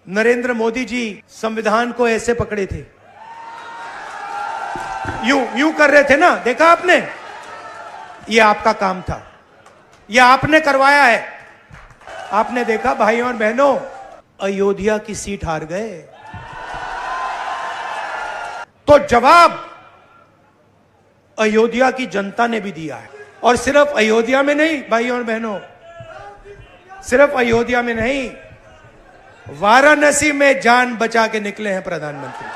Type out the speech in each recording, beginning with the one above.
नरेंद्र मोदी जी संविधान को ऐसे पकड़े थे, यूं यूं कर रहे थे ना, देखा आपने? ये आपका काम था, ये आपने करवाया है। आपने देखा भाइयों और बहनों, अयोध्या की सीट हार गए, तो जवाब अयोध्या की जनता ने भी दिया है। और सिर्फ अयोध्या में नहीं भाइयों और बहनों, सिर्फ अयोध्या में नहीं, वाराणसी में जान बचा के निकले हैं प्रधानमंत्री।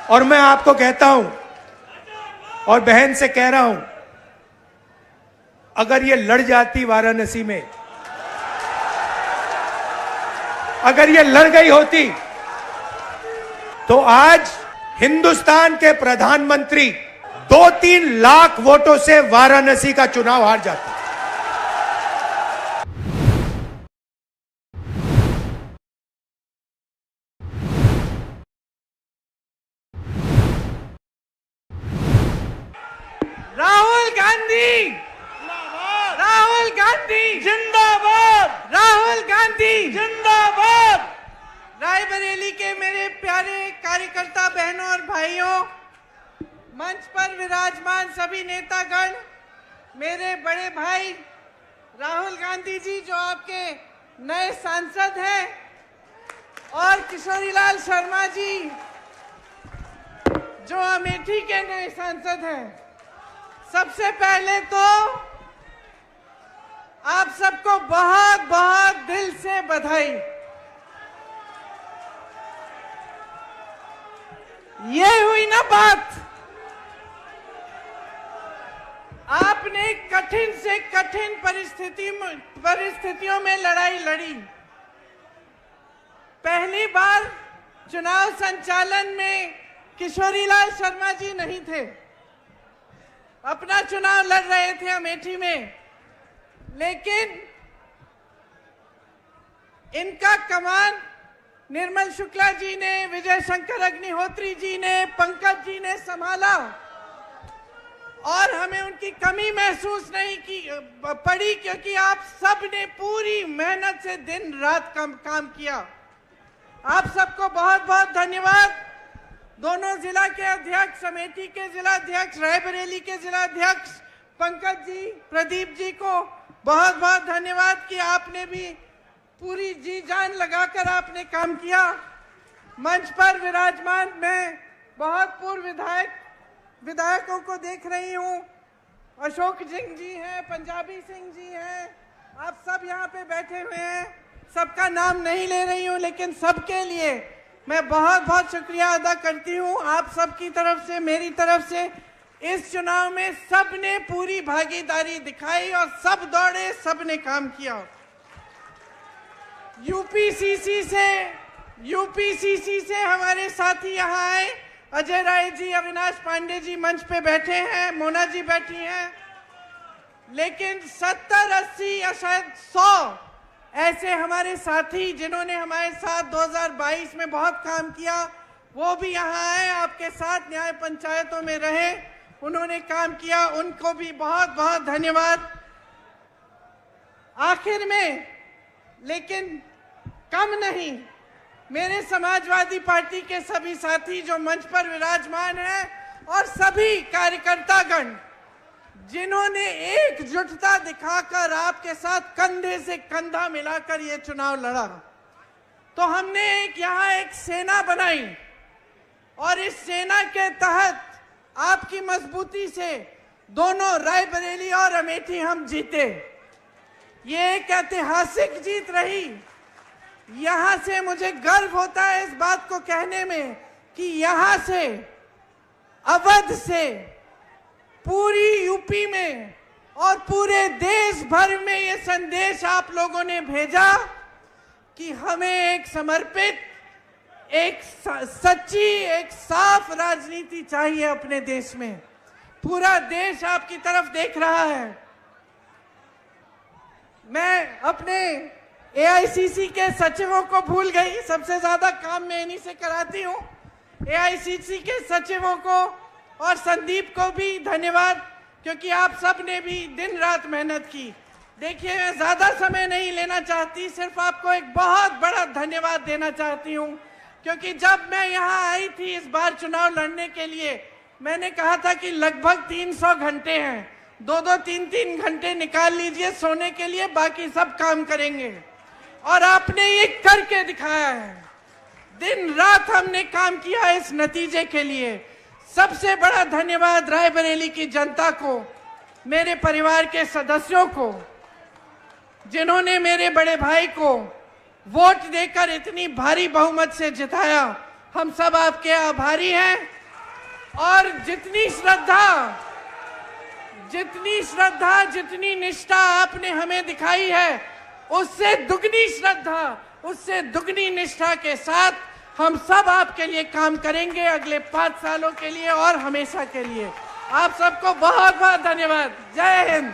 और मैं आपको कहता हूं और बहन से कह रहा हूं, अगर ये लड़ जाती वाराणसी में, अगर ये लड़ गई होती, तो आज हिंदुस्तान के प्रधानमंत्री 2-3 लाख वोटों से वाराणसी का चुनाव हार जाते। राहुल गांधी, राहुल गांधी जिंदाबाद, राहुल गांधी जिंदाबाद। रायबरेली के मेरे प्यारे कार्यकर्ता बहनों और भाइयों, मंच पर विराजमान सभी नेतागण, मेरे बड़े भाई राहुल गांधी जी जो आपके नए सांसद हैं, और किशोरीलाल शर्मा जी जो अमेठी के नए सांसद हैं, सबसे पहले तो आप सबको बहुत बहुत दिल से बधाई। ये हुई ना बात, आपने कठिन से कठिन परिस्थितियों में लड़ाई लड़ी। पहली बार चुनाव संचालन में किशोरीलाल शर्मा जी नहीं थे, अपना चुनाव लड़ रहे थे अमेठी में, लेकिन इनका कमान निर्मल शुक्ला जी ने, विजय शंकर अग्निहोत्री जी ने, पंकज जी ने संभाला, और हमें उनकी कमी महसूस नहीं की पड़ी, क्योंकि आप सब ने पूरी मेहनत से दिन रात काम किया। आप सबको बहुत बहुत धन्यवाद। दोनों जिला के अध्यक्ष, अमेठी के जिला अध्यक्ष, रायबरेली के जिला अध्यक्ष पंकज जी, प्रदीप जी को बहुत बहुत धन्यवाद कि आपने भी पूरी जी जान लगाकर आपने काम किया। मंच पर विराजमान मैं बहुत पूर्व विधायकों को देख रही हूँ, अशोक सिंह जी हैं, पंजाबी सिंह जी हैं, आप सब यहाँ पे बैठे हुए हैं। सबका नाम नहीं ले रही हूँ, लेकिन सबके लिए मैं बहुत बहुत शुक्रिया अदा करती हूँ। आप सबकी तरफ से, मेरी तरफ से इस चुनाव में सबने पूरी भागीदारी दिखाई और सब दौड़े, सबने काम किया। यूपीसीसी से हमारे साथी यहाँ आए, अजय राय जी, अविनाश पांडे जी मंच पे बैठे हैं, मोना जी बैठी हैं, लेकिन 70, 80 या शायद 100 ऐसे हमारे साथी जिन्होंने हमारे साथ 2022 में बहुत काम किया, वो भी यहाँ आए, आपके साथ न्याय पंचायतों में रहे, उन्होंने काम किया, उनको भी बहुत बहुत धन्यवाद। आखिर में, लेकिन कम नहीं, मेरे समाजवादी पार्टी के सभी साथी जो मंच पर विराजमान हैं, और सभी कार्यकर्तागण जिन्होंने एकजुटता दिखाकर आपके साथ कंधे से कंधा मिलाकर ये चुनाव लड़ा। तो हमने यहाँ एक सेना बनाई, और इस सेना के तहत आपकी मजबूती से दोनों रायबरेली और अमेठी हम जीते। ये एक ऐतिहासिक जीत रही। यहाँ से मुझे गर्व होता है इस बात को कहने में कि यहाँ से, अवध से, पूरी यूपी में और पूरे देश भर में ये संदेश आप लोगों ने भेजा कि हमें एक समर्पित, एक सच्ची, एक साफ राजनीति चाहिए अपने देश में। पूरा देश आपकी तरफ देख रहा है। मैं अपने एआईसीसी के सचिवों को भूल गई, सबसे ज्यादा काम मैं इन्हीं से कराती हूँ। एआईसीसी के सचिवों को और संदीप को भी धन्यवाद, क्योंकि आप सब ने भी दिन रात मेहनत की। देखिए, मैं ज्यादा समय नहीं लेना चाहती, सिर्फ आपको एक बहुत बड़ा धन्यवाद देना चाहती हूं, क्योंकि जब मैं यहां आई थी इस बार चुनाव लड़ने के लिए, मैंने कहा था कि लगभग 300 घंटे हैं, 2-2, 3-3 घंटे निकाल लीजिए सोने के लिए, बाकी सब काम करेंगे। और आपने ये करके दिखाया है। दिन रात हमने काम किया इस नतीजे के लिए। सबसे बड़ा धन्यवाद रायबरेली की जनता को, मेरे परिवार के सदस्यों को, जिन्होंने मेरे बड़े भाई को वोट देकर इतनी भारी बहुमत से जिताया। हम सब आपके आभारी हैं। और जितनी श्रद्धा, जितनी निष्ठा आपने हमें दिखाई है, उससे दुगनी श्रद्धा, उससे दुगनी निष्ठा के साथ हम सब आपके लिए काम करेंगे अगले 5 सालों के लिए और हमेशा के लिए। आप सबको बहुत बहुत धन्यवाद। जय हिंद।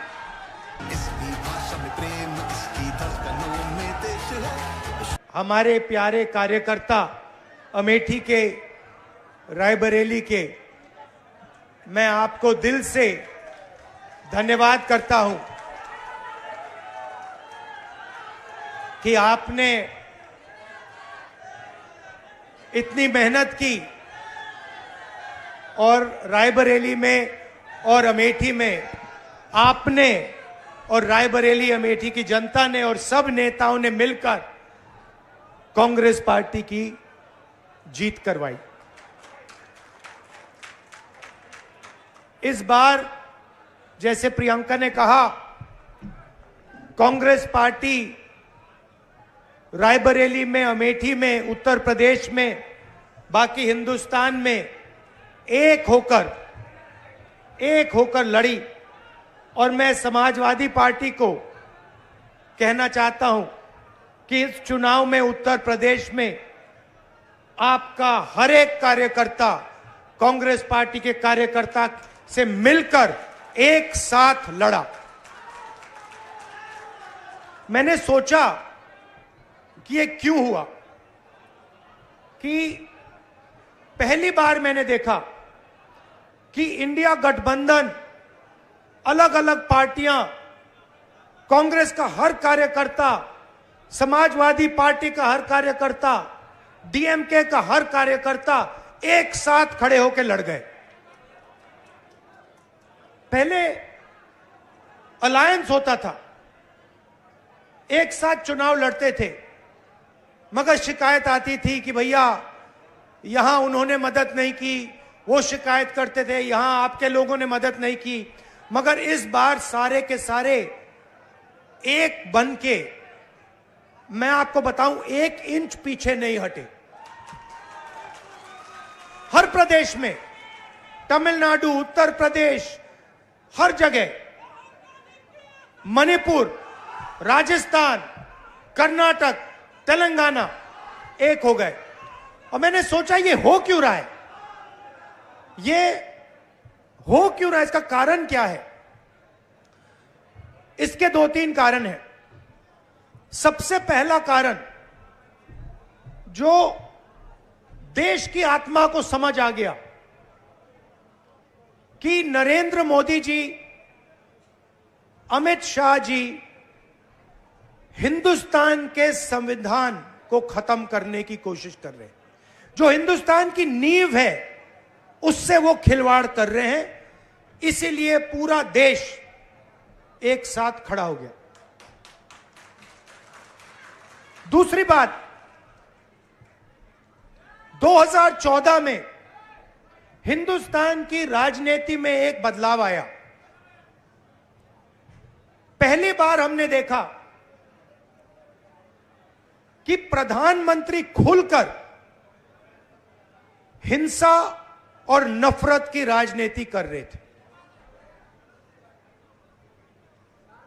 हमारे प्यारे कार्यकर्ता अमेठी के, रायबरेली के, मैं आपको दिल से धन्यवाद करता हूं कि आपने इतनी मेहनत की और रायबरेली में और अमेठी में आपने और रायबरेली अमेठी की जनता ने और सब नेताओं ने मिलकर कांग्रेस पार्टी की जीत करवाई। इस बार जैसे प्रियंका ने कहा, कांग्रेस पार्टी रायबरेली में, अमेठी में, उत्तर प्रदेश में, बाकी हिंदुस्तान में एक होकर लड़ी। और मैं समाजवादी पार्टी को कहना चाहता हूं कि इस चुनाव में उत्तर प्रदेश में आपका हर एक कार्यकर्ता कांग्रेस पार्टी के कार्यकर्ता से मिलकर एक साथ लड़ा। मैंने सोचा कि ये क्यों हुआ, कि पहली बार मैंने देखा कि इंडिया गठबंधन, अलग अलग पार्टियां, कांग्रेस का हर कार्यकर्ता, समाजवादी पार्टी का हर कार्यकर्ता, डीएमके का हर कार्यकर्ता एक साथ खड़े होकर लड़ गए। पहले अलायंस होता था, एक साथ चुनाव लड़ते थे, मगर शिकायत आती थी कि भैया यहां उन्होंने मदद नहीं की, वो शिकायत करते थे यहां आपके लोगों ने मदद नहीं की। मगर इस बार सारे के सारे एक बन के, मैं आपको बताऊं, 1 इंच पीछे नहीं हटे। हर प्रदेश में, तमिलनाडु, उत्तर प्रदेश, हर जगह, मणिपुर, राजस्थान, कर्नाटक, तेलंगाना एक हो गए। और मैंने सोचा ये हो क्यों रहा है, इसका कारण क्या है? इसके 2-3 कारण हैं। सबसे पहला कारण, जो देश की आत्मा को समझ आ गया कि नरेंद्र मोदी जी, अमित शाह जी हिंदुस्तान के संविधान को खत्म करने की कोशिश कर रहे हैं। जो हिंदुस्तान की नींव है उससे वो खिलवाड़ कर रहे हैं। इसीलिए पूरा देश एक साथ खड़ा हो गया। दूसरी बात, 2014 में हिंदुस्तान की राजनीति में एक बदलाव आया। पहली बार हमने देखा कि प्रधानमंत्री खुलकर हिंसा और नफरत की राजनीति कर रहे थे।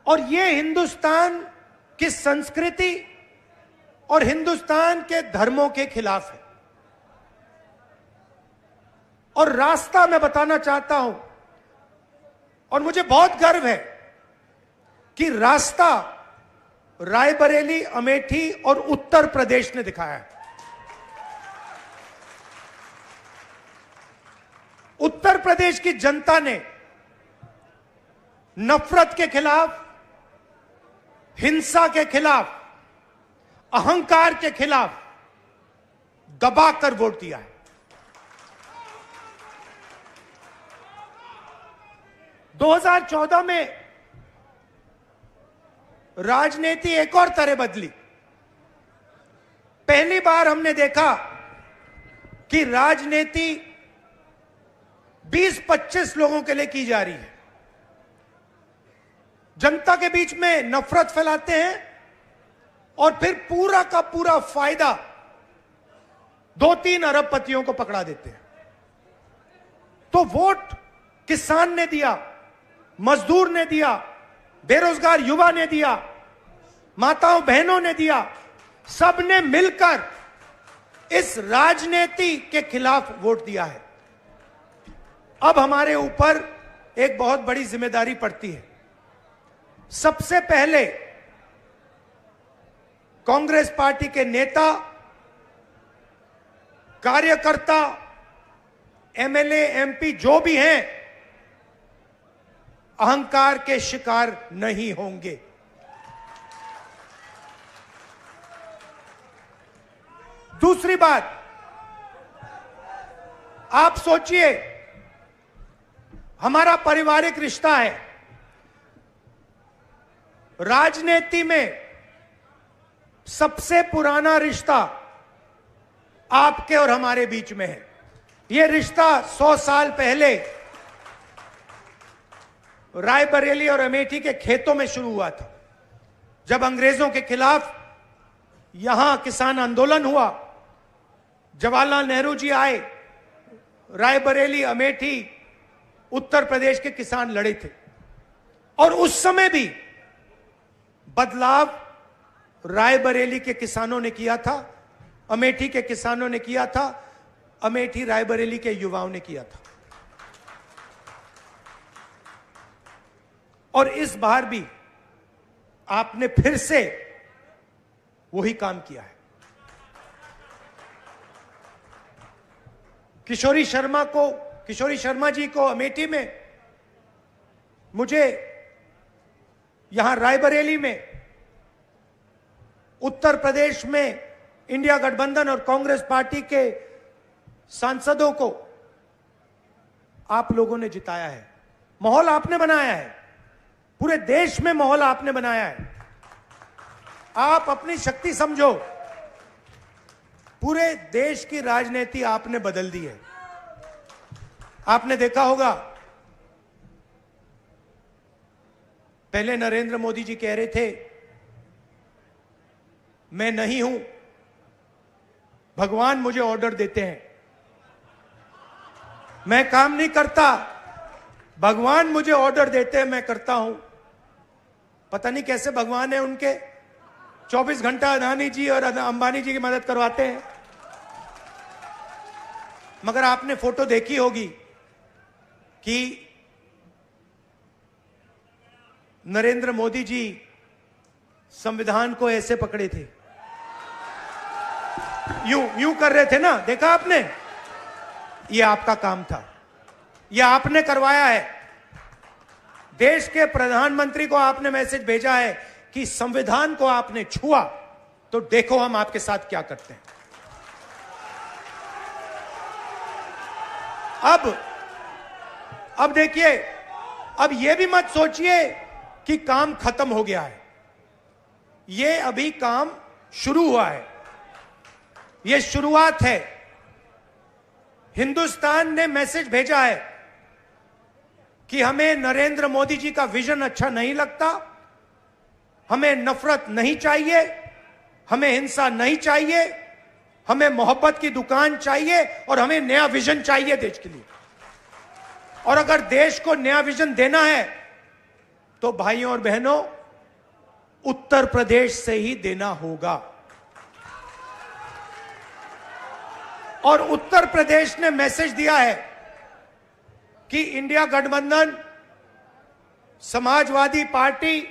और यह हिंदुस्तान की संस्कृति और हिंदुस्तान के धर्मों के खिलाफ है। और रास्ता मैं बताना चाहता हूं, और मुझे बहुत गर्व है कि रास्ता रायबरेली, अमेठी और उत्तर प्रदेश ने दिखाया है। उत्तर प्रदेश की जनता ने नफरत के खिलाफ, हिंसा के खिलाफ, अहंकार के खिलाफ दबाकर वोट दिया है। दो 2014 में राजनीति एक और तरह बदली। पहली बार हमने देखा कि राजनीति 20-25 लोगों के लिए की जा रही है। जनता के बीच में नफरत फैलाते हैं और फिर पूरा का पूरा फायदा 2-3 अरबपतियों को पकड़ा देते हैं। तो वोट किसान ने दिया, मजदूर ने दिया, बेरोजगार युवा ने दिया, माताओं बहनों ने दिया, सबने मिलकर इस राजनीति के खिलाफ वोट दिया है। अब हमारे ऊपर एक बहुत बड़ी जिम्मेदारी पड़ती है। सबसे पहले कांग्रेस पार्टी के नेता, कार्यकर्ता, एमएलए, एमपी जो भी हैं, अहंकार के शिकार नहीं होंगे। दूसरी बात, आप सोचिए, हमारा पारिवारिक रिश्ता है। राजनीति में सबसे पुराना रिश्ता आपके और हमारे बीच में है। यह रिश्ता 100 साल पहले रायबरेली और अमेठी के खेतों में शुरू हुआ था। जब अंग्रेजों के खिलाफ यहां किसान आंदोलन हुआ, जवाहरलाल नेहरू जी आए, रायबरेली, अमेठी, उत्तर प्रदेश के किसान लड़े थे। और उस समय भी बदलाव रायबरेली के किसानों ने किया था, अमेठी के किसानों ने किया था, अमेठी रायबरेली के युवाओं ने किया था। और इस बार भी आपने फिर से वही काम किया है। किशोरी शर्मा जी को अमेठी में, मुझे यहां रायबरेली में, उत्तर प्रदेश में इंडिया गठबंधन और कांग्रेस पार्टी के सांसदों को आप लोगों ने जिताया है। माहौल आपने बनाया है, पूरे देश में माहौल आपने बनाया है। आप अपनी शक्ति समझो, पूरे देश की राजनीति आपने बदल दी है। आपने देखा होगा, पहले नरेंद्र मोदी जी कह रहे थे मैं नहीं हूं, भगवान मुझे ऑर्डर देते हैं, मैं काम नहीं करता, भगवान मुझे ऑर्डर देते हैं, मैं करता हूं। पता नहीं कैसे भगवान है उनके, 24 घंटा अदानी जी और अंबानी जी की मदद करवाते हैं। मगर आपने फोटो देखी होगी कि नरेंद्र मोदी जी संविधान को ऐसे पकड़े थे, यूं कर रहे थे ना, देखा आपने? यह आपका काम था, यह आपने करवाया है। देश के प्रधानमंत्री को आपने मैसेज भेजा है कि संविधान को आपने छुआ तो देखो हम आपके साथ क्या करते हैं। अब देखिए, अब यह भी मत सोचिए कि काम खत्म हो गया है। यह अभी काम शुरू हुआ है, यह शुरुआत है। हिंदुस्तान ने मैसेज भेजा है कि हमें नरेंद्र मोदी जी का विजन अच्छा नहीं लगता, हमें नफरत नहीं चाहिए, हमें हिंसा नहीं चाहिए, हमें मोहब्बत की दुकान चाहिए और हमें नया विजन चाहिए देश के लिए। और अगर देश को नया विजन देना है तो भाइयों और बहनों, उत्तर प्रदेश से ही देना होगा। और उत्तर प्रदेश ने मैसेज दिया है कि इंडिया गठबंधन, समाजवादी पार्टी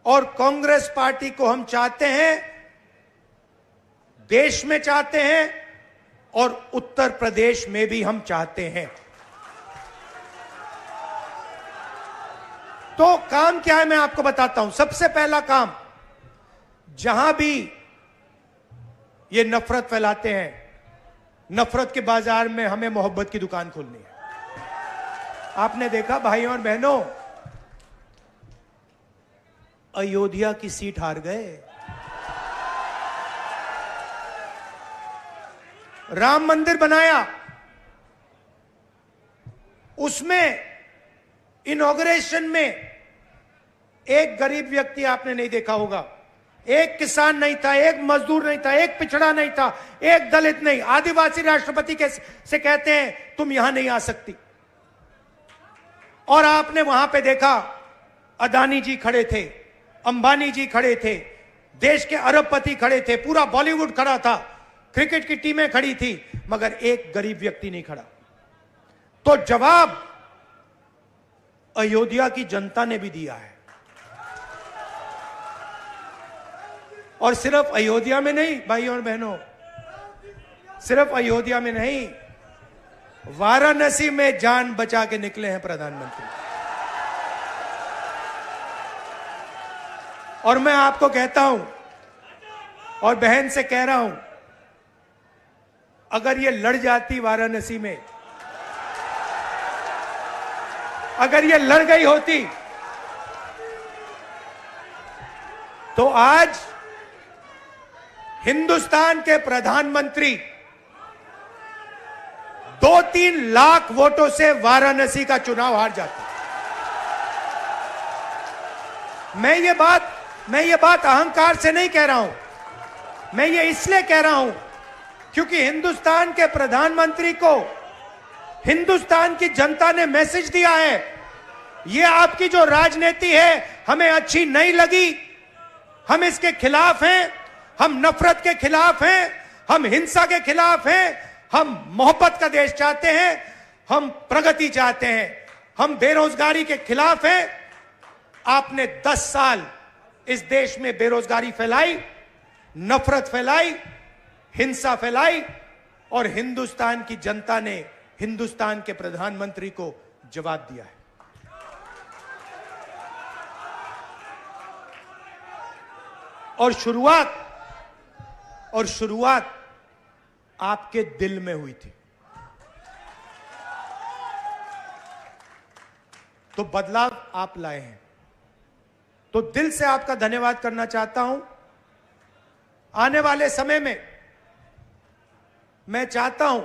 और कांग्रेस पार्टी को हम चाहते हैं, देश में चाहते हैं और उत्तर प्रदेश में भी हम चाहते हैं। तो काम क्या है मैं आपको बताता हूं। सबसे पहला काम, जहां भी ये नफरत फैलाते हैं, नफरत के बाजार में हमें मोहब्बत की दुकान खोलनी है। आपने देखा भाइयों और बहनों, अयोध्या की सीट हार गए, राम मंदिर बनाया, उसमें इनॉग्रेशन में एक गरीब व्यक्ति आपने नहीं देखा होगा, एक किसान नहीं था, एक मजदूर नहीं था, एक पिछड़ा नहीं था, एक दलित नहीं, आदिवासी राष्ट्रपति से कहते हैं तुम यहां नहीं आ सकती। और आपने वहां पे देखा अदानी जी खड़े थे, अंबानी जी खड़े थे, देश के अरबपति खड़े थे, पूरा बॉलीवुड खड़ा था, क्रिकेट की टीमें खड़ी थी, मगर एक गरीब व्यक्ति नहीं खड़ा। तो जवाब अयोध्या की जनता ने भी दिया है। और सिर्फ अयोध्या में नहीं भाइयों और बहनों, सिर्फ अयोध्या में नहीं, वाराणसी में जान बचा के निकले हैं प्रधानमंत्री। और मैं आपको कहता हूं और बहन से कह रहा हूं, अगर ये लड़ जाती वाराणसी में, अगर ये लड़ गई होती, तो आज हिंदुस्तान के प्रधानमंत्री 2-3 लाख वोटों से वाराणसी का चुनाव हार जाते। मैं ये बात अहंकार से नहीं कह रहा हूं, मैं ये इसलिए कह रहा हूं क्योंकि हिंदुस्तान के प्रधानमंत्री को हिंदुस्तान की जनता ने मैसेज दिया है, ये आपकी जो राजनीति है हमें अच्छी नहीं लगी, हम इसके खिलाफ हैं, हम नफरत के खिलाफ हैं, हम हिंसा के खिलाफ हैं, हम मोहब्बत का देश चाहते हैं, हम प्रगति चाहते हैं, हम बेरोजगारी के खिलाफ हैं। आपने 10 साल इस देश में बेरोजगारी फैलाई, नफरत फैलाई, हिंसा फैलाई, और हिंदुस्तान की जनता ने हिंदुस्तान के प्रधानमंत्री को जवाब दिया है। और शुरुआत आपके दिल में हुई थी, तो बदलाव आप लाए हैं। तो दिल से आपका धन्यवाद करना चाहता हूं। आने वाले समय में मैं चाहता हूं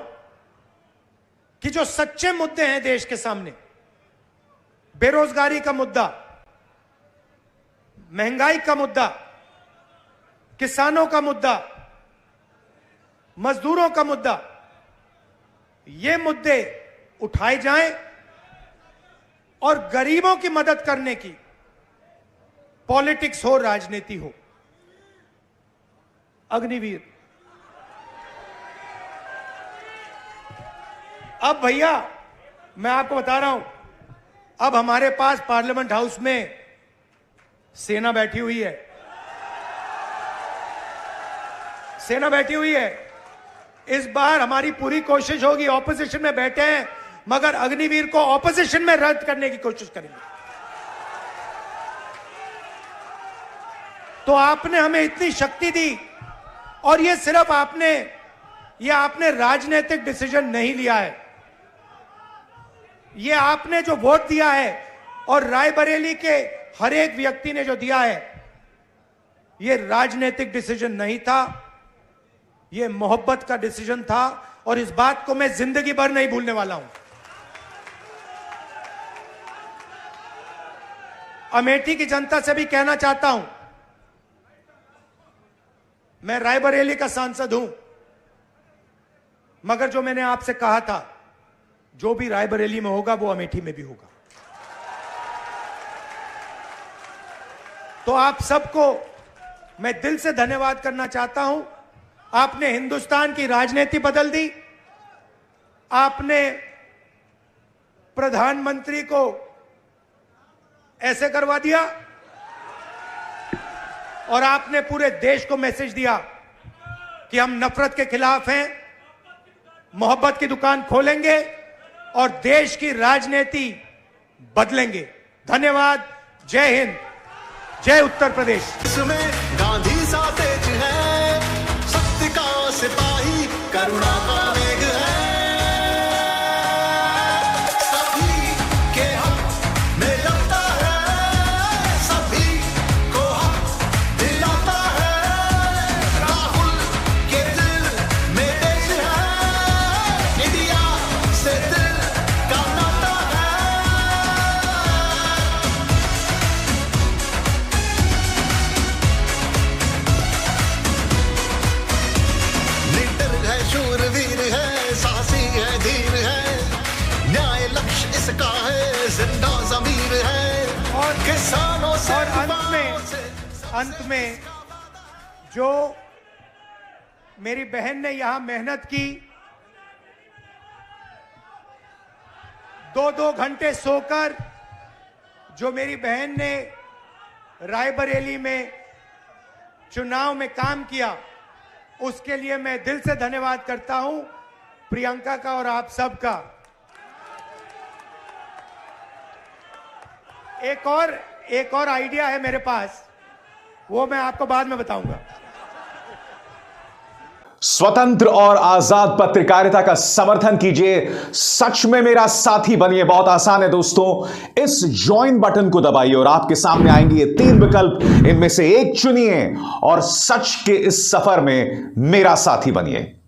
कि जो सच्चे मुद्दे हैं देश के सामने, बेरोजगारी का मुद्दा, महंगाई का मुद्दा, किसानों का मुद्दा, मजदूरों का मुद्दा, ये मुद्दे उठाए जाएं और गरीबों की मदद करने की पॉलिटिक्स हो, राजनीति हो। अग्निवीर, अब भैया मैं आपको बता रहा हूं, अब हमारे पास पार्लियामेंट हाउस में सेना बैठी हुई है, सेना बैठी हुई है। इस बार हमारी पूरी कोशिश होगी, ऑपोजिशन में बैठे हैं मगर अग्निवीर को ऑपोजिशन में रद्द करने की कोशिश करेंगे। तो आपने हमें इतनी शक्ति दी, और ये सिर्फ आपने राजनीतिक डिसीजन नहीं लिया है, ये आपने जो वोट दिया है और रायबरेली के हर एक व्यक्ति ने जो दिया है, ये राजनीतिक डिसीजन नहीं था, ये मोहब्बत का डिसीजन था। और इस बात को मैं जिंदगी भर नहीं भूलने वाला हूं। अमेठी की जनता से भी कहना चाहता हूं, मैं रायबरेली का सांसद हूं, मगर जो मैंने आपसे कहा था, जो भी रायबरेली में होगा वो अमेठी में भी होगा। तो आप सबको मैं दिल से धन्यवाद करना चाहता हूं। आपने हिंदुस्तान की राजनीति बदल दी, आपने प्रधानमंत्री को ऐसे करवा दिया, और आपने पूरे देश को मैसेज दिया कि हम नफरत के खिलाफ हैं, मोहब्बत की दुकान खोलेंगे और देश की राजनीति बदलेंगे। धन्यवाद। जय हिंद, जय उत्तर प्रदेश। इसमें गांधी सा तेज है, सत्य का सिपाही, करुणा का मेघ है। सभी के हक में लड़ता है, सभी को हक दिलाता है। राहुल के दिल में देश है, इंडिया से दिल का नाता है। लीडर है, शूरवीर है, साहसी है, धीर है, न्याय लक्ष्य इसका है, जिंदा ज़मीर है। और किसानों से और अंत में जो मेरी बहन ने यहां मेहनत की, 2-2 घंटे सोकर जो मेरी बहन ने रायबरेली में चुनाव में काम किया, उसके लिए मैं दिल से धन्यवाद करता हूं प्रियंका का और आप सबका। एक और आइडिया है मेरे पास, वो मैं आपको बाद में बताऊंगा। स्वतंत्र और आजाद पत्रकारिता का समर्थन कीजिए, सच में मेरा साथी बनिए। बहुत आसान है दोस्तों, इस ज्वाइन बटन को दबाइए और आपके सामने आएंगे ये 3 विकल्प, इनमें से एक चुनिए और सच के इस सफर में मेरा साथी बनिए।